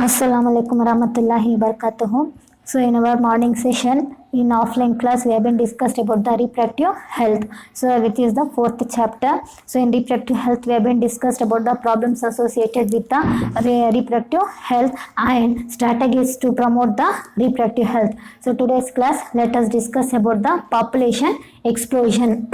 Assalamualaikum warahmatullahi wabarakatuh. So in our morning session in offline class we have been discussed about the reproductive health. So which is the fourth chapter. So in reproductive health we have been discussed about the problems associated with the reproductive health and strategies to promote the reproductive health. So today's class let us discuss about the population explosion.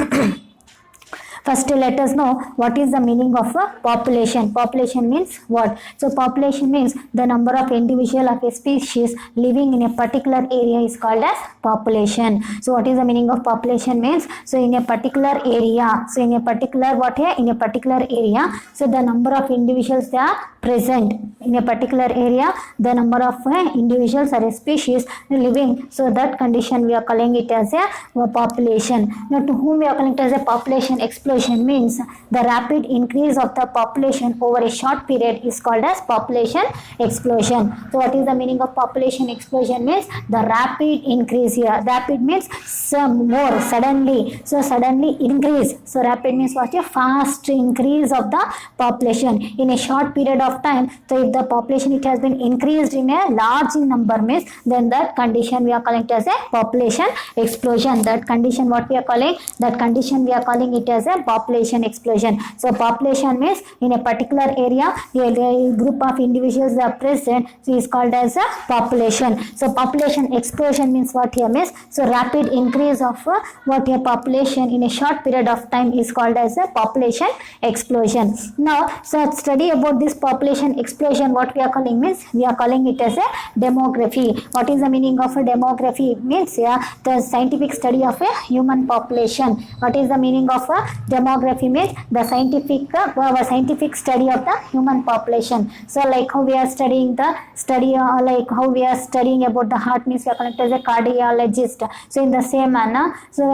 First, let us know what is the meaning of a population. Population means what? So, population means the number of individual of a species living in a particular area is called as population. So, what is the meaning of population means? So, in a particular area. So, in a particular what here? In a particular area. So, the number of individuals they are present in a particular area. The number of individuals or a species living. So, that condition we are calling it as a population. Now, to whom we are calling it as a population explosion means the rapid increase of the population over a short period is called as population explosion. So what is the meaning of population explosion means the rapid increase here. Rapid means some more suddenly. So suddenly increase. So rapid means what? A fast increase of the population in a short period of time. So if the population it has been increased in a large number means then that condition we are calling it as a population explosion. That condition what we are calling? That condition we are calling it as a population explosion. So population means in a particular area a group of individuals are present, so is called as a population. So population explosion means what here means so rapid increase of what a population in a short period of time is called as a population explosion. Now so study about this population explosion what we are calling means we are calling it as a demography. What is the meaning of a demography means the scientific study of a human population. What is the meaning of a demography means the scientific study of the human population. So like how we are studying the study like how we are studying about the heart means we are connected as a cardiologist. So in the same manner so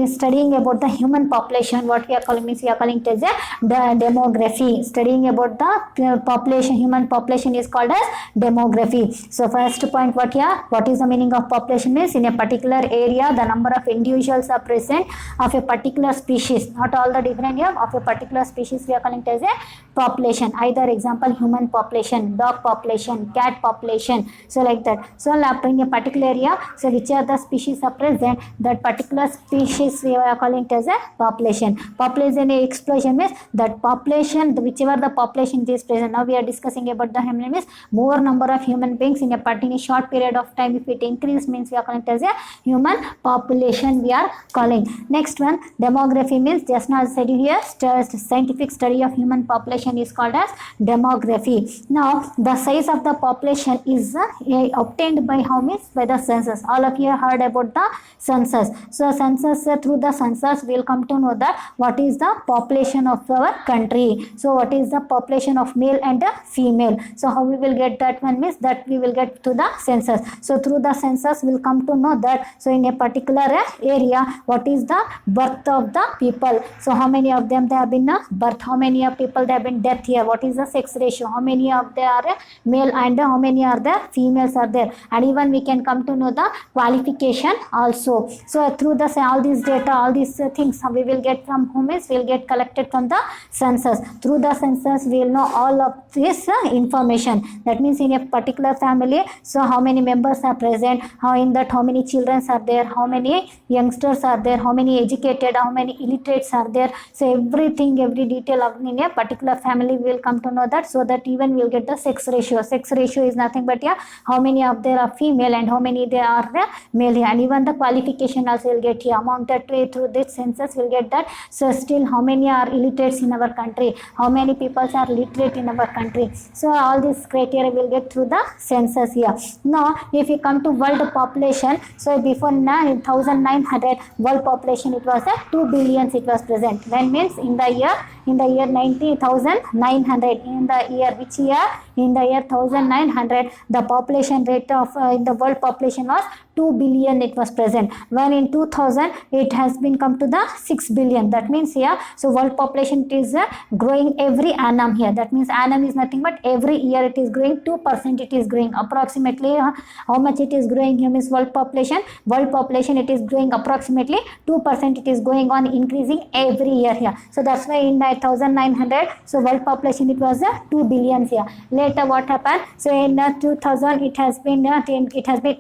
studying about the human population what we are calling means we are calling it as a demography. Studying about the population human population is called as demography. So first point what is the meaning of population means in a particular area the number of individuals are present of a particular species. Not all the different of a particular species we are calling it as a population. Either example human population, dog population, cat population. So like that. So in a particular area so which are the species are present that particular species we are calling it as a population. Population explosion means that population whichever the population is present. Now we are discussing about the human means more number of human beings in a short period of time. If it increase means we are calling it as a human population we are calling. Next one demography means just now said here scientific study of human population is called as demography. Now the size of the population is obtained by how means by the census. All of you heard about the census. So census through the census we will come to know that what is the population of our country. So what is the population of male and female. So how we will get that one means that we will get to the census. So through the census we will come to know that so in a particular area what is the birth of the people. So how many of them they have been birth, how many of people they have been death here, what is the sex ratio, how many of them are male and how many are there females are there, and even we can come to know the qualification also. So through the all these data all these things we will get from whom is we will get collected from the census. Through the census we will know all of this information. That means in a particular family so how many members are present, how in that how many children are there, how many youngsters are there, how many educated, how many illiterates are there. So everything every detail of in a particular family we will come to know that. So that even we will get the sex ratio. Sex ratio is nothing but how many of there are female and how many they are male, and even the qualification also will get here. Among that way through this census we will get that. So still how many are illiterates in our country, how many people are literate in our country. So all these criteria will get through the census here. Now if you come to world population so before 1900 world population it was 2 billions it was present. When means in the year 1900 in the year which year in the year 1900 the population rate of in the world population was 2 billion it was present, when in 2000 it has been come to the 6 billion. That means here, so world population it is growing every annum here. That means annum is nothing but every year it is growing 2%, it is growing approximately. How much it is growing here means world population it is growing approximately 2%, it is going on increasing every year here. So that's why in 1900, so world population it was 2 billion here. Later what happened, so in 2000 it has been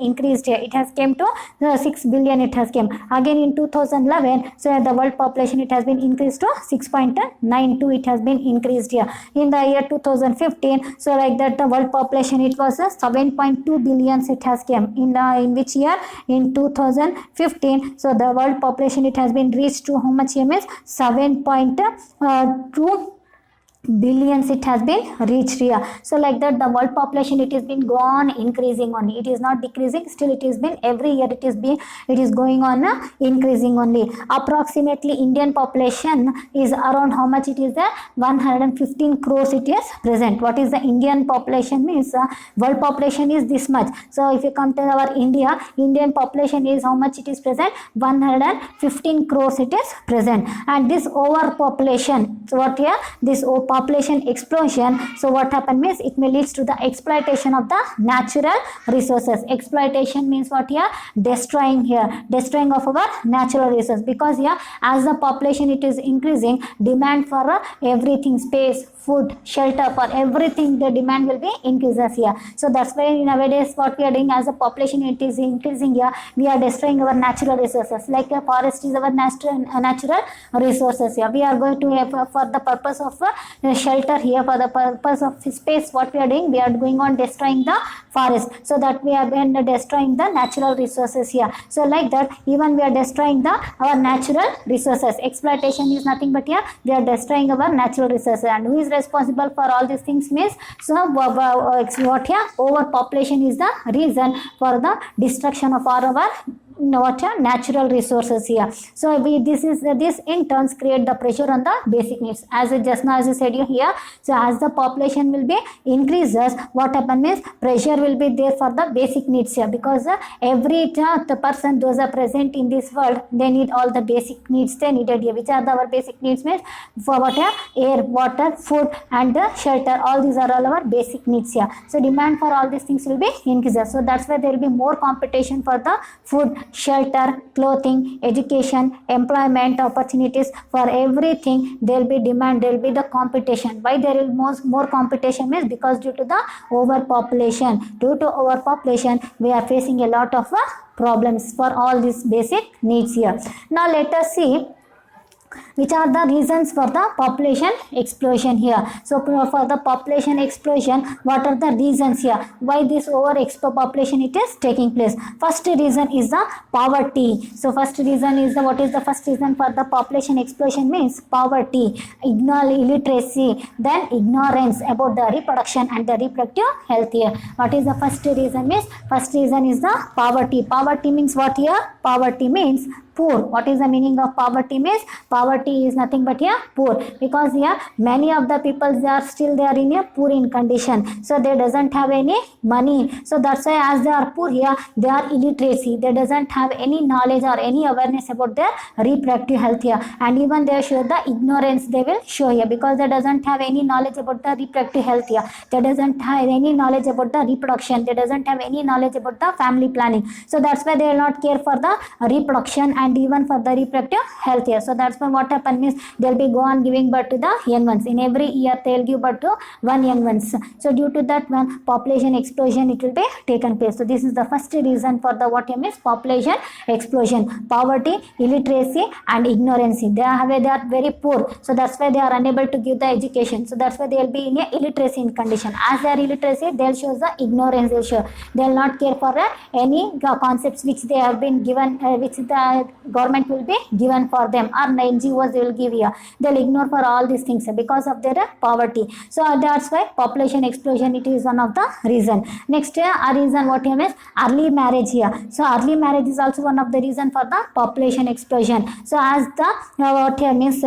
increased here, it has came to 6 billion it has came. Again in 2011, so the world population it has been increased to 6.92, it has been increased here. In the year 2015, so like that the world population it was 7.2 billions it has came. In which year? In 2015, so the world population it has been reached to how much here means 7.2 billions it has been reached here. So like that the world population it has been gone increasing only, it is not decreasing, still it has been every year it is going on increasing only. Approximately Indian population is around how much it is 115 crores it is present. What is the Indian population means world population is this much. So if you come to our Indian population is how much it is present, 115 crores it is present. And this overpopulation, so what here, this population explosion, so what happened means it may leads to the exploitation of the natural resources. Exploitation means what here, destroying of our natural resources, because here as the population it is increasing, demand for everything, space, food, shelter, for everything the demand will be increases here. So that's why nowadays what we are doing, as the population it is increasing here, we are destroying our natural resources. Like a forest is our natural resources here, we are going to have for the purpose of shelter here, for the purpose of space, what we are doing, we are going on destroying the forest, so that we have been destroying the natural resources here. So like that even we are destroying our natural resources. Exploitation is nothing but here we are destroying our natural resources. And who is responsible for all these things means, so what here, overpopulation is the reason for the destruction of all our natural resources here. So this in turns create the pressure on the basic needs, as just now as I said you here. So as the population will be increases, what happens means pressure will be there for the basic needs here, because every the person those are present in this world, they need all the basic needs they needed here. Which are our basic needs means, for water, air, water, food and shelter, all these are all our basic needs here. So demand for all these things will be increases, so that's why there will be more competition for the food, shelter, clothing, education, employment opportunities. For everything there will be demand, there will be the competition. Why there is more competition means, because due to the overpopulation. Due to overpopulation we are facing a lot of problems for all these basic needs here. Now let us see which are the reasons for the population explosion here. So for the population explosion, what are the reasons here, why this overpopulation it is taking place? First reason is the poverty. So first reason is what is the first reason for the population explosion means? Poverty, illiteracy, then ignorance about the reproduction and the reproductive health here. What is the first reason means? First reason is the poverty. Poverty means what here? Poverty means poor. What is the meaning of poverty means? Poverty is nothing but here poor, because here many of the people they are in a poor in condition, so they doesn't have any money. So that's why as they are poor here, they are illiteracy, they doesn't have any knowledge or any awareness about their reproductive health here. And even they show the ignorance, they will show here, because they doesn't have any knowledge about the reproductive health here, they doesn't have any knowledge about the reproduction, they doesn't have any knowledge about the family planning. So that's why they will not care for the reproduction and even for the reproductive health here. So that's why what happens means they'll be go on giving birth to the young ones. In every year they'll give birth to one young ones. So due to that one population explosion it will be taken place. So this is the first reason for the what means population explosion. Poverty, illiteracy and ignorance. They are very poor. So that's why they are unable to give the education. So that's why they will be in a illiteracy in condition. As they are illiteracy, they'll show the ignorance. They'll not care for any concepts which they have been given, which the government will be given for them, or NGOs they will give here. They'll ignore for all these things because of their poverty. So that's why population explosion, it is one of the reason. Next a reason what here is early marriage here. So early marriage is also one of the reason for the population explosion. So as the what here means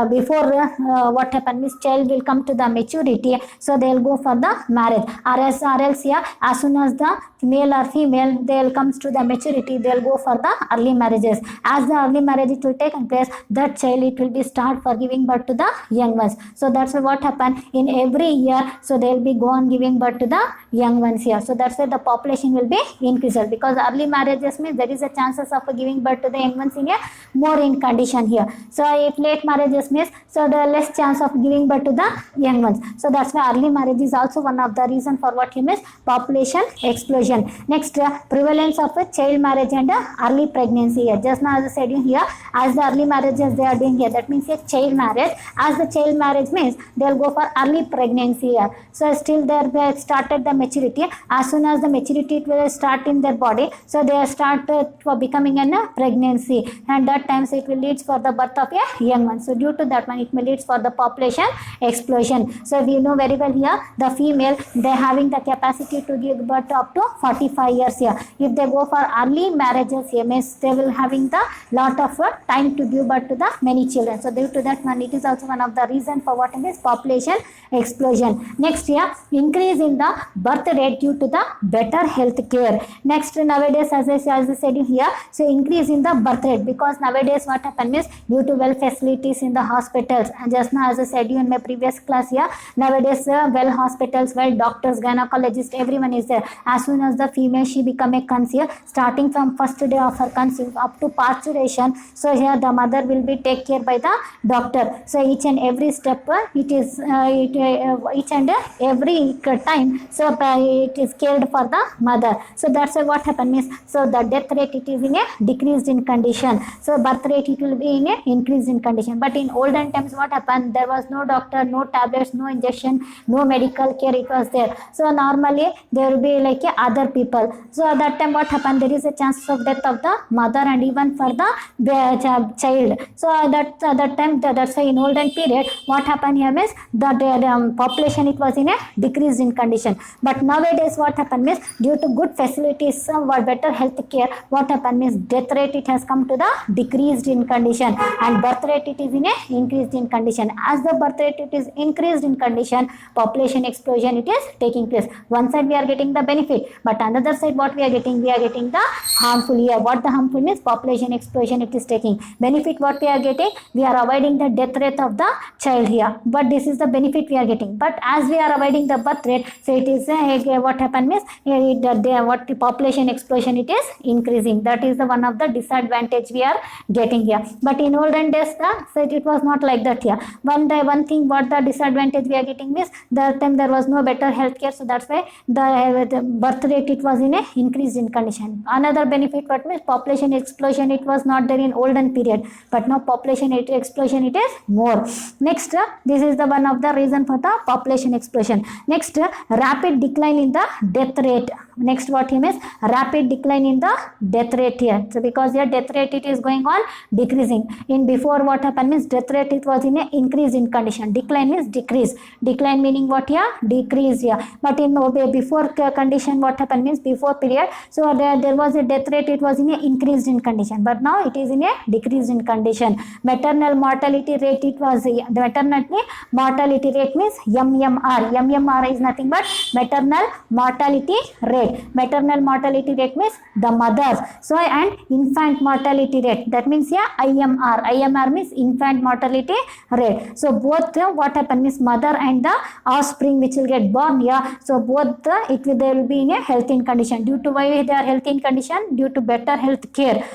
before what happen means child will come to the maturity, so they'll go for the marriage, or else here as soon as the male or female they'll comes to the maturity, they'll go for the early marriages. As the early marriage it will take place, that child it will be start for giving birth to the young ones. So that's what happen in every year, so they'll be go on giving birth to the young ones here. So that's why the population will be increased, because early marriages means there is a chances of giving birth to the young ones in a more in condition here. So if late marriages means, so the less chance of giving birth to the young ones. So that's why early marriage is also one of the reason for what he means population explosion. Next prevalence of a child marriage and early pregnancy here. Just now as I said here, as the early marriages they are doing here, that means a child marriage. As the child marriage means they'll go for early pregnancy here. So still they started the maturity. As soon as the maturity it will start in their body, so they start for becoming a pregnancy, and that times it will lead for the birth of a young one. So due to that one it may lead for the population explosion. So we know very well here the female they having the capacity to give birth up to 45 years here. If they go for early marriages here means they will having the lot of time to give birth to the many children. So due to that one it is also one of the reason for what is population explosion. Next here increase in the birth rate due to the better health care. Next nowadays as I said here, so increase in the birth rate, because nowadays what happens is due to well facilities in the hospitals, and just now as I said you in my previous class here, nowadays well hospitals, well doctors, gynecologists, everyone is there. As soon as the female she become a conceive, starting from first day of her conceive up to parturition, so here the mother will be take care by the doctor. So each and every step it is each and every time, so it is cared for the mother. So that's why what happens is, so the death rate it is in a decreased in condition, so birth rate it will be in a increased in condition. But in olden times what happened, there was no doctor, no tablets, no injection, no medical care it was there. So normally there will be like other people. So at that time what happened, there is a chance of death of the mother and even for the child. So at that time that's why in olden period what happened here means the population it was in a decreased in condition. But nowadays what happened means due to good facilities or better health care, what happened means death rate it has come to the decreased in condition, and birth rate it is in a increased in condition. As the birth rate it is increased in condition, population explosion it is taking place. One side we are getting the benefit, but another side what we are getting the harmful here. What the harmful means, population explosion it is taking. Benefit what we are getting, we are avoiding the death rate of the child here, but this is the benefit we are getting. But as we are avoiding the birth rate, so it is what happened means what the population explosion it is increasing. That is the one of the disadvantage we are getting here. But in olden days so it was not like that here. One thing what the disadvantage we are getting means, that time there was no better health care, so that's why the birth rate it was in a increased in condition. Another benefit what means, population explosion it was not there in olden period, but now population explosion it is more. Next this is the one of the reason for the population explosion. Next rapid decline in the death rate. Next what he means, rapid decline in the death rate here. So because your death rate it is going on decreasing. In before what happened means death rate it was in a increase in condition. Decline means decrease. Decline meaning what here, decrease here. But in before condition what happened means before period, so there was a death rate it was in a increased in condition, but now it is in a decreased in condition. Maternal mortality rate it was the maternal mortality rate means MMR. MMR is nothing but maternal mortality rate. Maternal mortality rate means the mothers. So and infant mortality rate, that means yeah IMR. IMR means infant mortality rate. So both what happen means mother and the offspring which will get born here, so both they will be in a healthy condition. Due to why they are healthy in condition, due to better health care.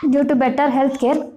Due to better health care,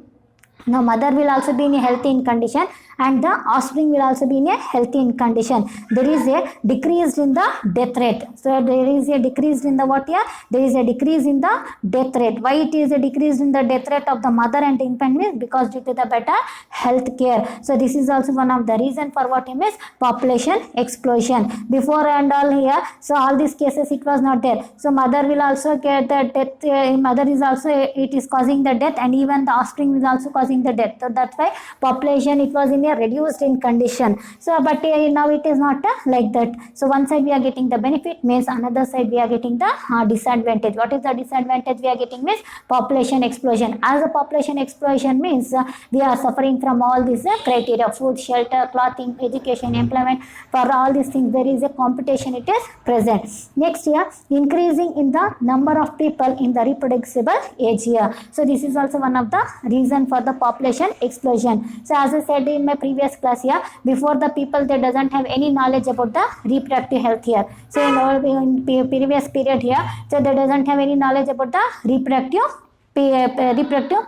Now mother will also be in a healthy in condition and the offspring will also be in a healthy in condition. There is a decrease in the death rate. So there is a decrease in the what here? There is a decrease in the death rate. Why it is a decrease in the death rate of the mother and the infant means because due to the better health care. So this is also one of the reason for what it means population explosion. Before and all here, so all these cases it was not there. So mother will also get the death. Mother is also it is causing the death and even the offspring is also causing the death. So that's why population it was in a reduced in condition. So but now it is not like that. So one side we are getting the benefit means another side we are getting the disadvantage. What is the disadvantage we are getting means population explosion. As a population explosion means we are suffering from all these criteria: food, shelter, clothing, education, employment. For all these things there is a competition it is present. Next here, increasing in the number of people in the reproducible age here. So this is also one of the reason for the population explosion. So as I said in my previous class here, before the people they doesn't have any knowledge about the reproductive health here. So in previous period here, so they doesn't have any knowledge about the reproductive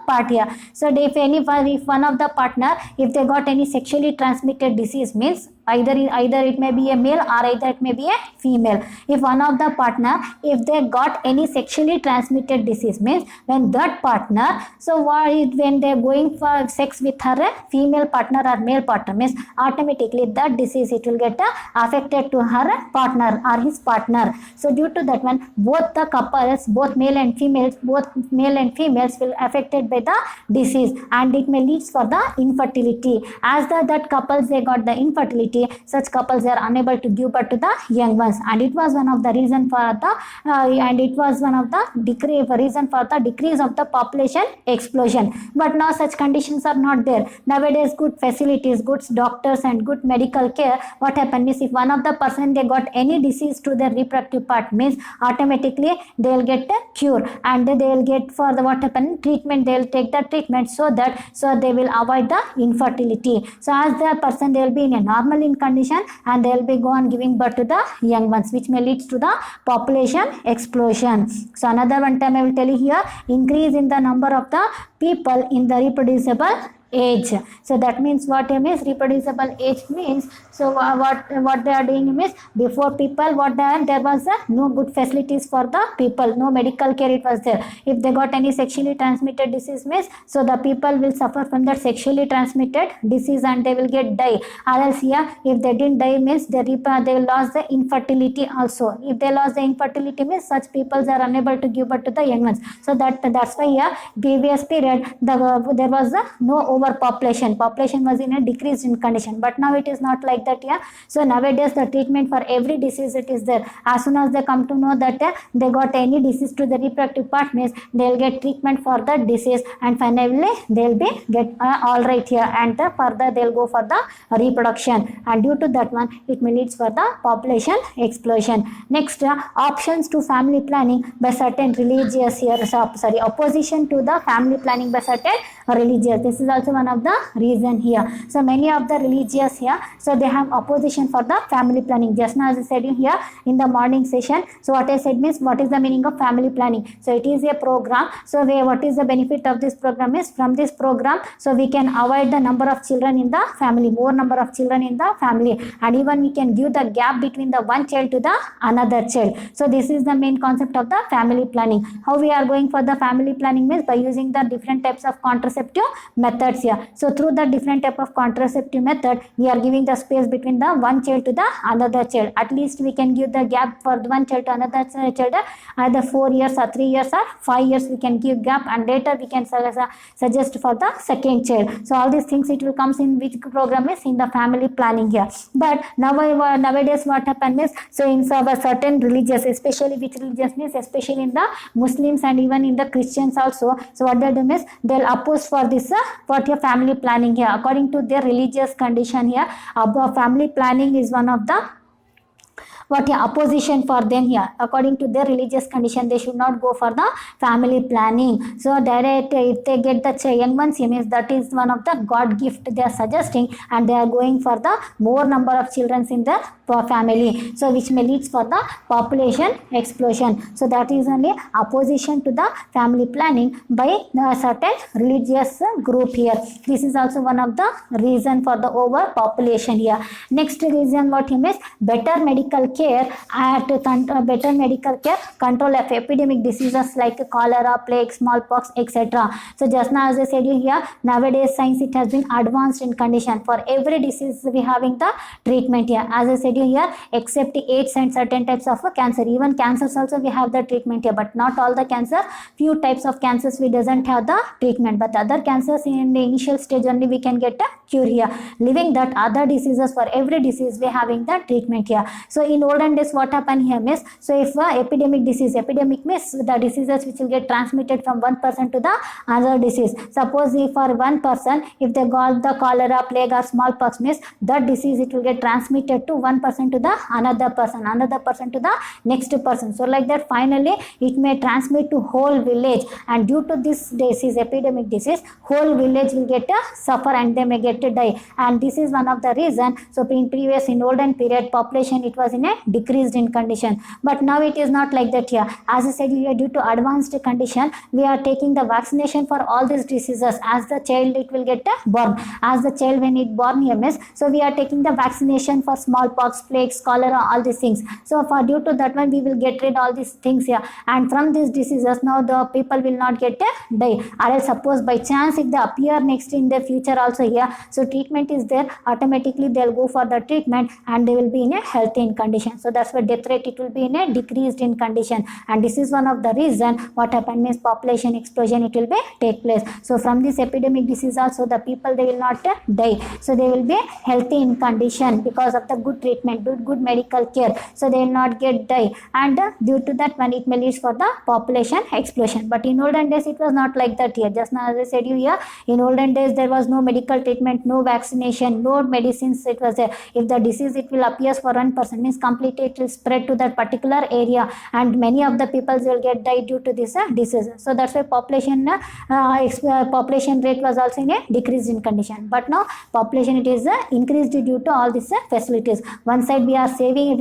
part here. So if one of the partner, if they got any sexually transmitted disease means either it may be a male or either it may be a female. If one of the partner, if they got any sexually transmitted disease means when that partner, so when they are going for sex with her female partner or male partner means automatically that disease it will get affected to her partner or his partner. So due to that one, both the couples, both male and females will affected by the disease and it may lead for the infertility. As that couples they got the infertility, such couples are unable to give birth to the young ones, and it was one of the reason for the reason for the decrease of the population explosion. But now such conditions are not there. Nowadays good facilities, good doctors and good medical care. What happens is if one of the person they got any disease to their reproductive part means automatically they will get a cure and they will get for the what happen treatment, they will take the treatment so they will avoid the infertility. So as the person they will be in a normal in condition and they will be go on giving birth to the young ones, which may lead to the population explosion. So another one time I will tell you here, increase in the number of the people in the reproducible age. So that means what means reproducible age means, so what they are doing means before people there was no good facilities for the people, no medical care it was there. If they got any sexually transmitted disease means, so the people will suffer from that sexually transmitted disease and they will get die. Or else here if they didn't die means they will lose the infertility also. If they lost the infertility means such people are unable to give birth to the young ones. So that's why here previous period there was no overpopulation. Population was in a decreased in condition, but now it is not like that here. So nowadays the treatment for every disease it is there. As soon as they come to know that they got any disease to the reproductive part means they will get treatment for that disease and finally they will be get all right here and further they will go for the reproduction, and due to that one it may leads for the population explosion. Next options to family planning by certain religious here, opposition to the family planning by certain religious. This is also one of the reason here. So many of the religious here, so they have opposition for the family planning. Just now as I said here in the morning session, so what I said means what is the meaning of family planning. So it is a program. So what is the benefit of this program is, from this program so we can avoid the number of children in the family, more number of children in the family, and even we can give the gap between the one child to the another child. So this is the main concept of the family planning. How we are going for the family planning means by using the different types of contraceptive methods here. So through the different type of contraceptive method we are giving the space between the one child to the another child. At least we can give the gap for the one child to another child either 4 years or 3 years or 5 years we can give gap, and later we can suggest for the second child. So all these things it will comes in which program is in the family planning here. But nowadays what happens is, so in certain religious, especially which religious means especially in the Muslims and even in the Christians also, so what they do is they'll oppose for this what your family planning here according to their religious condition here. Family planning is one of what opposition for them here. According to their religious condition, they should not go for the family planning. So direct, if they get the young ones, means that is one of the God gift they are suggesting, and they are going for the more number of children in the family, so which may leads for the population explosion. So that is only opposition to the family planning by the certain religious group here. This is also one of the reason for the overpopulation here. Next reason what he means, better medical care better medical care, control of epidemic diseases like cholera, plague, smallpox, etc. So just now as I said you here, nowadays science it has been advanced in condition. For every disease we having the treatment here, as I said you here, except AIDS and certain types of cancer. Even cancers also we have the treatment here, but not all the cancer. Few types of cancers we doesn't have the treatment, but other cancers in the initial stage only we can get a cure here. Leaving that, other diseases, for every disease we having the treatment here. So in olden days what happened here means, so if epidemic disease, epidemic means the diseases which will get transmitted from one person to the another disease. Suppose if for one person, if they got the cholera, plague or smallpox means, that disease it will get transmitted to one person to the another person to the next person. So like that finally it may transmit to whole village, and due to this disease, epidemic disease, whole village will get suffer and they may get to die. And this is one of the reason. So in olden period population it was in a decreased in condition, but now it is not like that here. As I said here, due to advanced condition we are taking the vaccination for all these diseases. As the child it will get born, as the child when it born here means, so we are taking the vaccination for smallpox, plagues, cholera, all these things. So for due to that one we will get rid all these things here, and from these diseases now the people will not get die. Or else suppose by chance if they appear next in the future also here, so treatment is there, automatically they'll go for the treatment and they will be in a healthy condition. So that's why death rate it will be in a decreased in condition, and this is one of the reason what happened means population explosion it will be take place. So from this epidemic disease also the people they will not die, so they will be healthy in condition because of the good treatment, good medical care, so they will not get die. And due to that one it may lead for the population explosion. But in olden days it was not like that here. Just now as I said you here, in olden days there was no medical treatment, no vaccination, no medicines it was there. If the disease it will appears for one person means completely it will spread to that particular area, and many of the people will get died due to this disease. So that's why population rate was also in a decreased in condition. But now population it is increased due to all these facilities. One side we are saving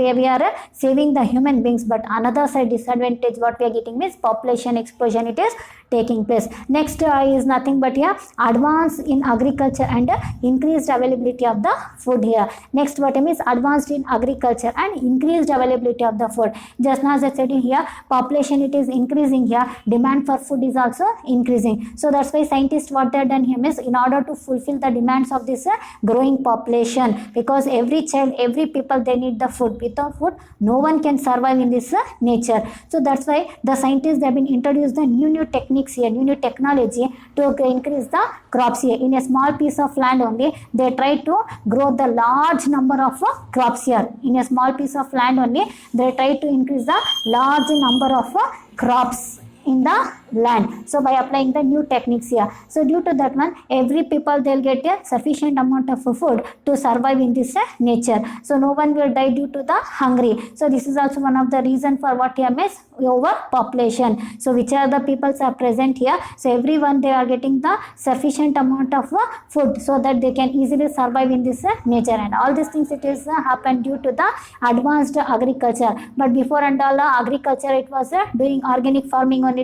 the human beings, but another side disadvantage what we are getting means population explosion it is taking place. Next is nothing but here, advance in agriculture and increased availability of the food here. Next what I mean is advanced in agriculture and increased availability of the food. Just now as I said here, population it is increasing here, demand for food is also increasing. So that's why scientists what they have done here is, in order to fulfill the demands of this growing population, because every child, every people they need the food. Without food no one can survive in this nature. So that's why the scientists they have been introduced the new techniques here, new technology to increase the crops here. In a small piece of land only they try to grow the large number of crops here. In a small piece of land only they try to increase the large number of crops in the land. So by applying the new techniques here, so due to that one every people they'll get a sufficient amount of food to survive in this nature. So no one will die due to the hungry. So this is also one of the reason for what here is overpopulation. So which are the peoples are present here, so everyone they are getting the sufficient amount of food so that they can easily survive in this nature. And all these things it is happened due to the advanced agriculture. But before and all agriculture it was doing organic farming only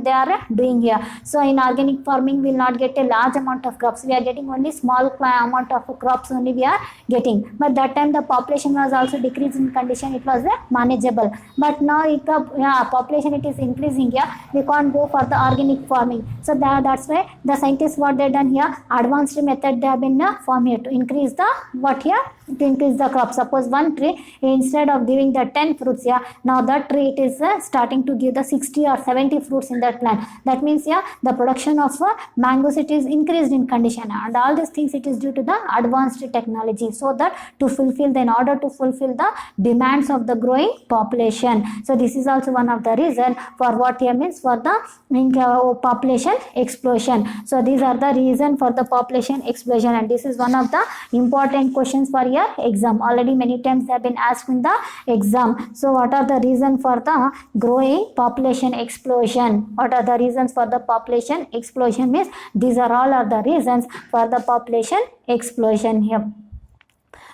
they are doing here. So in organic farming we will not get a large amount of crops, we are getting only small amount of crops only we are getting. But that time the population was also decreased in condition, it was manageable. But now population it is increasing here, we can't go for the organic farming. So that's why the scientists what they done here, advanced method they have been formed here to increase the to increase the crop. Suppose one tree instead of giving the 10 fruits here, now that tree it is starting to give the 60 or 70 fruits in that that plant. That means the production of mangoes, it is increased in condition, and all these things it is due to the advanced technology, so that in order to fulfill the demands of the growing population. So this is also one of the reason for what here means for the population explosion. So these are the reason for the population explosion, and this is one of the important questions for your exam. Already many times they have been asked in the exam. So what are the reason for the growing population explosion? What are the reasons for the population explosion? Means these are all are the reasons for the population explosion here.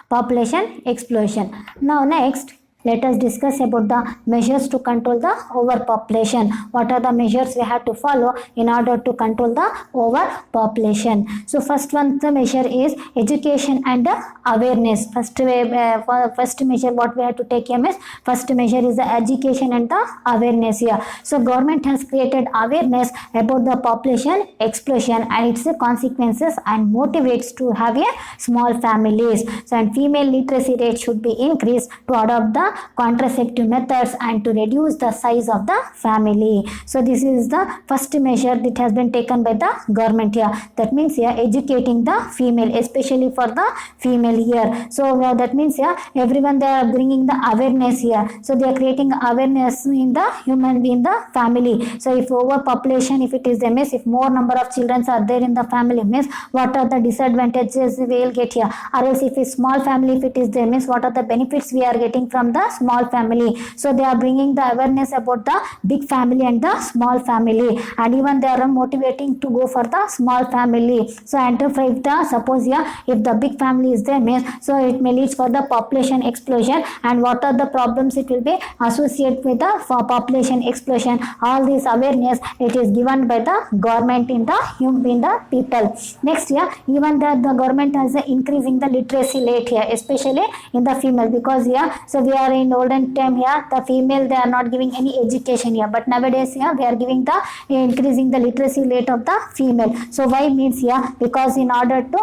Population explosion. Now next, let us discuss about the measures to control the overpopulation. What are the measures we have to follow in order to control the overpopulation? So first one, the measure is education and awareness. First measure what we have to take here is, first measure is the education and the awareness here. So government has created awareness about the population explosion and its consequences, and motivates to have a small families. So and female literacy rate should be increased to adopt the contraceptive methods and to reduce the size of the family. So this is the first measure that has been taken by the government here. That means here educating the female, especially for the female here. So that means here everyone they are bringing the awareness here. So they are creating awareness in the human being, the family. So if overpopulation, if it is a mess, if more number of children are there in the family, means what are the disadvantages we will get here? Or else if it's small family, if it is there, means what are the benefits we are getting from the small family? So they are bringing the awareness about the big family and the small family, and even they are motivating to go for the small family. So and if the suppose if the big family is there, means so it may lead for the population explosion. And what are the problems it will be associated with the population explosion? All this awareness it is given by the government in the people. Next even the government has increasing the literacy rate here, especially in the female, because so we are in olden time the female they are not giving any education here, but nowadays we are giving the increasing the literacy rate of the female. So why means because in order to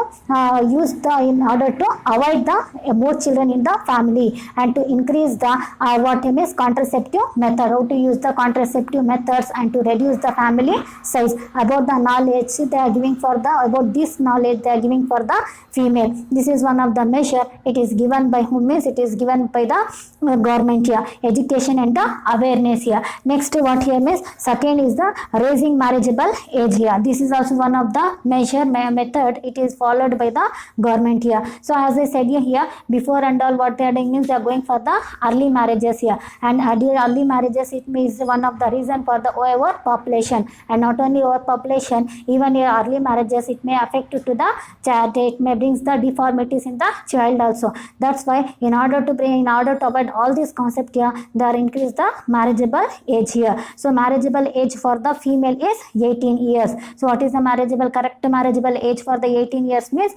avoid the more children in the family, and to increase the what is contraceptive method, how to use the contraceptive methods, and to reduce the family size. About the knowledge they are giving for the, about this knowledge they are giving for the female. This is one of the measure. It is given by whom? Means it is given by the government here, education and the awareness here. Next what here means, second is the raising marriageable age here. This is also one of the method it is followed by the government here. So as I said here before and all, what they are doing means they are going for the early marriages here, and early marriages it means one of the reason for the overpopulation. And not only overpopulation, even here early marriages it may affect to the child, it may brings the deformities in the child also. That's why in order to avoid all these concept here, they are increase the marriageable age here. So marriageable age for the female is 18 years. So what is the correct marriageable age for the 18 years means,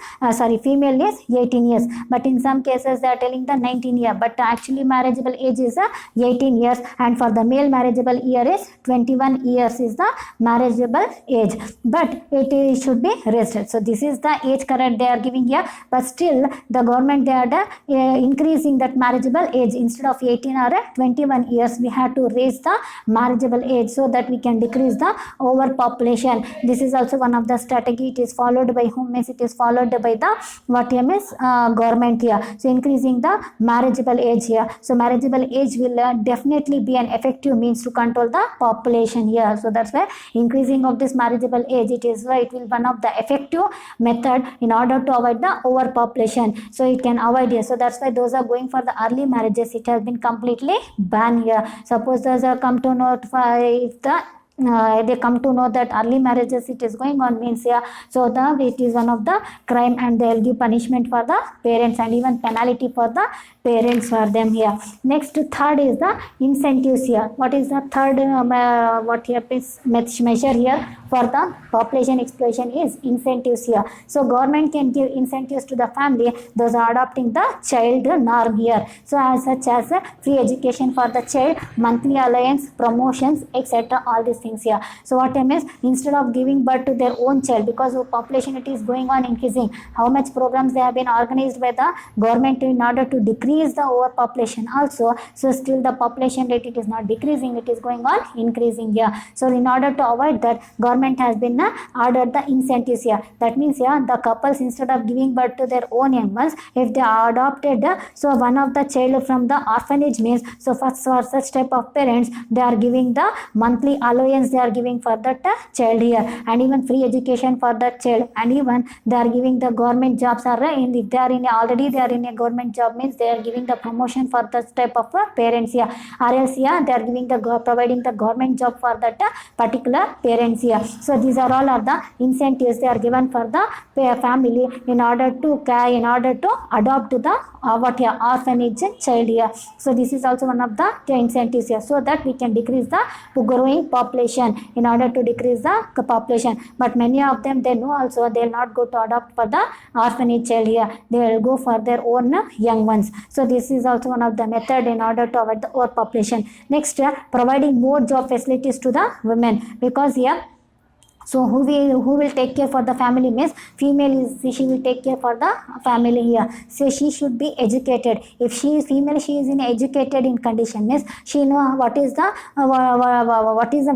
female is 18 years, but in some cases they are telling the 19 year, but actually marriageable age is 18 years, and for the male marriageable year is 21 years is the marriageable age, but it should be raised. So this is the age correct they are giving here, but still the government they are increasing that marriageable age. Instead of 18 or 21 years, we have to raise the marriageable age so that we can decrease the overpopulation. This is also one of the strategy. It is followed by whom? Means it is followed by the government here. So increasing the marriageable age here. So marriageable age will definitely be an effective means to control the population here. So that's why increasing of this marriageable age, it will one of the effective method in order to avoid the overpopulation. So it can avoid here. So that's why those are going for the early marriages, it has been completely banned here. Suppose those are come to notify if they come to know that early marriages it is going on, means so it is one of the crime, and they will give punishment for the parents and even penalty for the parents for them here. Next, third is the incentives here. What is the third measure here for the population explosion is incentives here. So government can give incentives to the family, those are adopting the child norm here. So as such as free education for the child, monthly allowance, promotions, etc. all these things here. So what I mean is, instead of giving birth to their own child, because of population it is going on increasing, how much programs they have been organized by the government in order to decrease decrease the overpopulation also. So still the population rate, it is not decreasing, it is going on increasing here. So in order to avoid that, government has been ordered the incentives here. That means the couples, instead of giving birth to their own young ones, if they are adopted, so one of the child from the orphanage means, so for such type of parents, they are giving the monthly allowance, they are giving for that child here, and even free education for that child, and even they are giving the government jobs are in, if they are in already they are in a government job means they are giving the promotion for that type of parents here, or else they are giving the providing the government job for that particular parents here. So these are all are the incentives they are given for the family in order to adopt the orphanage child here. So this is also one of the incentives here, so that we can decrease the growing population, in order to decrease the population. But many of them, they know also they will not go to adopt for the orphanage child here, they will go for their own young ones. So this is also one of the method in order to avoid the overpopulation. Next, providing more job facilities to the women, because here, so who will take care for the family means female is, she will take care for the family here. So she should be educated. If she is female, she is in educated in condition means she know what is the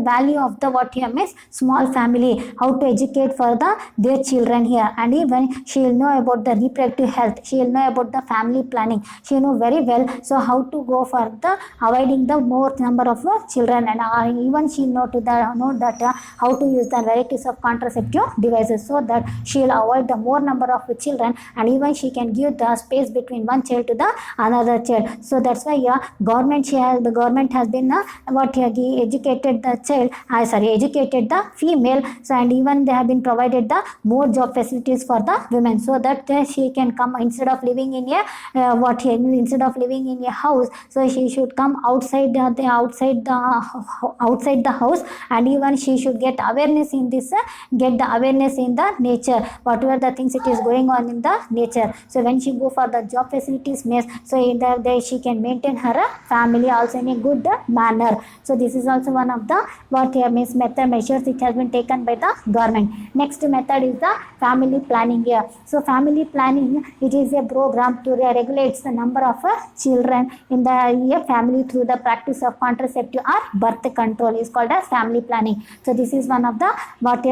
value of the what here means small family, how to educate for the their children here, and even she will know about the reproductive health, she will know about the family planning, she know very well, so how to go for the avoiding the more number of children, and even she know that how to use the varieties of contraceptive devices, so that she will avoid the more number of children, and even she can give the space between one child to the another child. So that's why the government has been educated the child, educated the female, so and even they have been provided the more job facilities for the women, so that she can come, instead of living in a house, so she should come outside the house, and even she should get awareness in this, get the awareness in the nature, whatever the things it is going on in the nature. So when she go for the job facilities means, so in there she can maintain her family also in a good manner. So this is also one of the measures which has been taken by the government. Next method is the family planning here. So family planning, it is a program to regulate the number of children in the family through the practice of contraceptive or birth control, is called as family planning. So this is one of the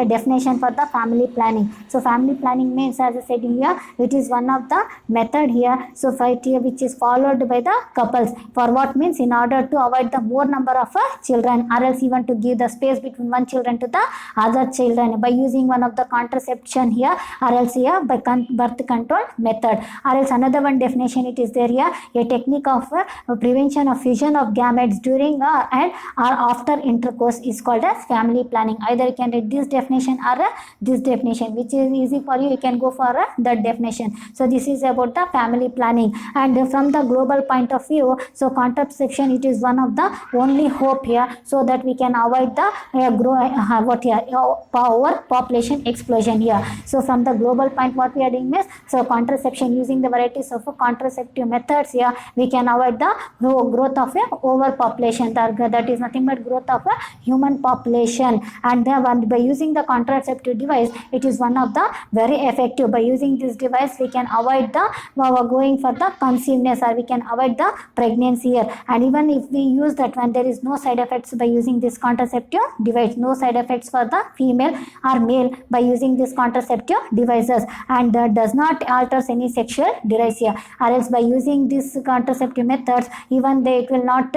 definition for the family planning. So family planning means, as I said here, it is one of the method here, so which is followed by the couples, for what means in order to avoid the more number of children, or else even to give the space between one children to the other children by using one of the contraception here, or else by birth control method, or else another one definition it is there here, a technique of prevention of fusion of gametes during and or after intercourse, is called as family planning. Either you can read this definition or this definition, which is easy for you, you can go for that definition. So this is about the family planning. And from the global point of view, so contraception, it is one of the only hope here, so that we can avoid the population explosion here. So from the global point, what we are doing is, so contraception, using the varieties of contraceptive methods here, we can avoid the growth of overpopulation, that is nothing but growth of human population. And by using the contraceptive device, it is one of the very effective. By using this device, we can avoid the going for the conceiveness, or we can avoid the pregnancy here. And even if we use that one, there is no side effects by using this contraceptive device, no side effects for the female or male by using this contraceptive devices, and that does not alters any sexual desires here, or else by using this contraceptive methods, even it will not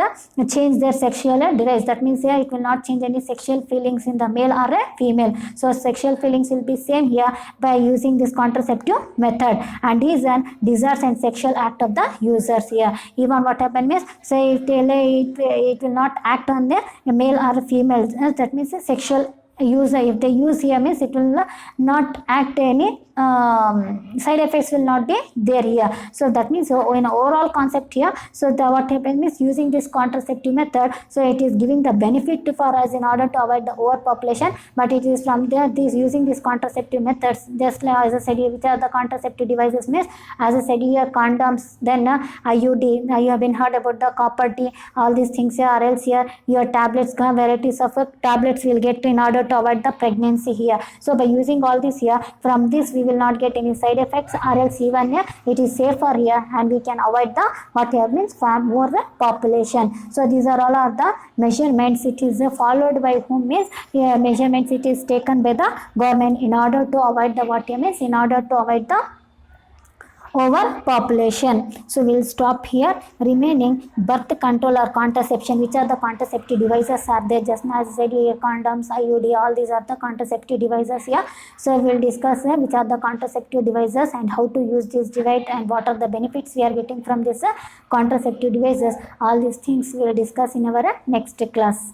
change their sexual desires. That means it will not change any sexual feelings in the male or a female. So sexual feelings will be same here by using this contraceptive method, and reason, desires and sexual act of the users here. Even what happens means, say it will not act on the male or female, that means a sexual user, if they use here means it will not act any side effects will not be there here. So that means in overall concept here, so what happens is, using this contraceptive method, so it is giving the benefit for us in order to avoid the overpopulation, but it is from there, using these contraceptive methods, just like as I said here, which are the contraceptive devices means, as I said here, condoms, then IUD, you have been heard about the copper T, all these things here, or else here your tablets, varieties of tablets will get in order to avoid the pregnancy here. So by using all this here, from this we will not get any side effects, or else even it is safer here, and we can avoid the what here means far more the population. So these are all of the measurements. It is followed by whom means measurements it is taken by the government in order to avoid the what here means in order to avoid the overpopulation. So we'll stop here. Remaining birth control or contraception, which are the contraceptive devices are there? Just as I said, condoms, IUD, all these are the contraceptive devices here. So we'll discuss which are the contraceptive devices and how to use this device and what are the benefits we are getting from this contraceptive devices. All these things we'll discuss in our next class.